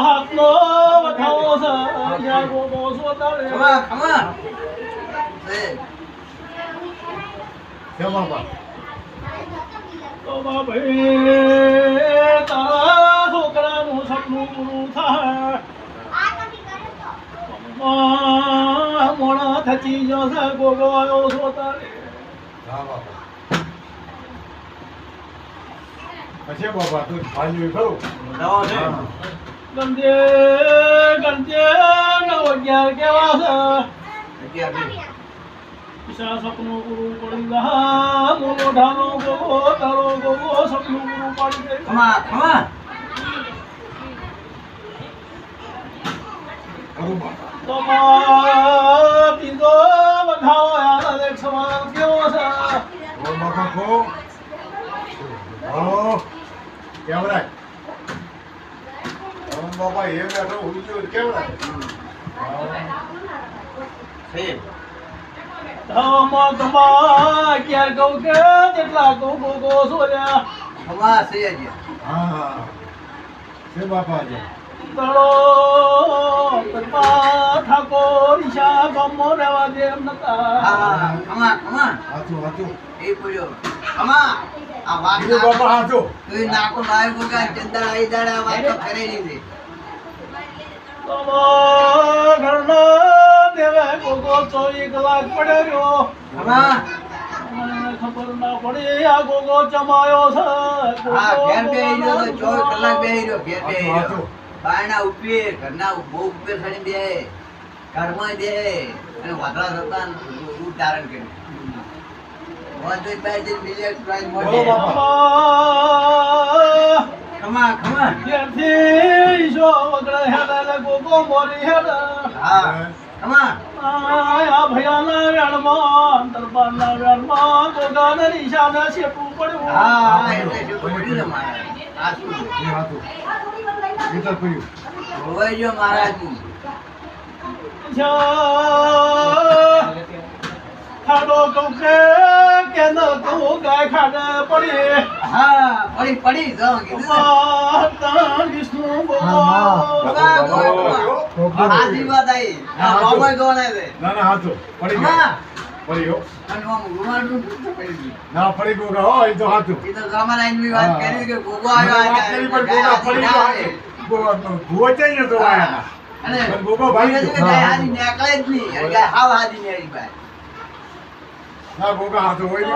હાથનો વખાવો છે યા ગોગો સોતાડે ખમા તો ભાઈ તારા છોકરાનું સપનું પૂરું થાય મોણા થચી ગયો છે ગોગો આવ્યો સોતાડે પછી બાબા તું ભાઈ ખરું ગંજે ગંજે 9 કેવા છે ઈશા સપનું પૂરું પડી ગયા મોનો ઢાલો ગોગો તારો ગોગો સપનું પૂરું પડી ગયું ખમા ખમા તમારા પીધો બધાઓ યાર એક સમાન કેવો છે ઓ બાબા કો કેવરાય બાબા એ બેઠો ઉલજો કેવરાય છે તમા ક્યાં કહું કે જેટલા કહું ગોગો સોલ્યા ખમા છે આજે હા છે બાપા છે તળો ઠાકોર ઈશા ગમો રહેવા દે એમ નતા હા ખમા ખમા હાચું હાચું એ પડ્યો ખમા આ વાત બીજું બાપા હાચું તું નાકો બાય ગોગા ચંદા આઈ દાડા વાત તો કરેલી છે તમારા ઘરના દેવે ગોગો 24 કલાક પડ્યો ખમા મને ખબર ના પડી આ ગોગો ચમાયો છે હા ઘેર બેહી રહ્યો તો 24 કલાક બેહી રહ્યો ઘેર બેહી રહ્યો હાચું બાયના ઉપર ઘરના બહુ ઉપર ખડી બે ઘરમાં બે અને વાદળા થતા રૂપ ધારણ કર્યું વાંધો બે દિન મિલિયન પ્રાઇઝ બોલો મળે બાપા. ખમા ખમા ત્યાંથી ઈશો વગડે હેડે ગોગો મોરી હેડે હા ખમા આ ભયાના વેણમાં દરબારના વેણમાં ગોગાને ઈશાને શેપવું પડ્યું હા એટલે શું પડ્યું ને મારા આ શું એ હાચું એ તો કર્યું હોવાઈ ગયો મહારાજ ખાડો કહું કે ન કહું ગાય ખાડે પડી હા પડી પડી જાઓ કીધું વિષ્ણુ આશીર્વાદ આવી આ મોબાઈલ જોવાના છે ના ના હાચું પડી ખમા ગયો પડી ગયો અને આમ રૂમાલનું દૂધ પડી ગયું ના પડી ગયો હો એ તો હાચું એ તો ગામમાં આવીને બી વાત કરી કે ગોગો આવ્યો વાત કરી પણ ગોગા પડી ગયો ગોચાઈ નતો આયા અને પણ ગોગો ભાઈ ગાય હારી નીકળે જ નહીં અને ગાય હાવ હારી નીકળી ભાઈ ના ગોગા હાચું હોય ને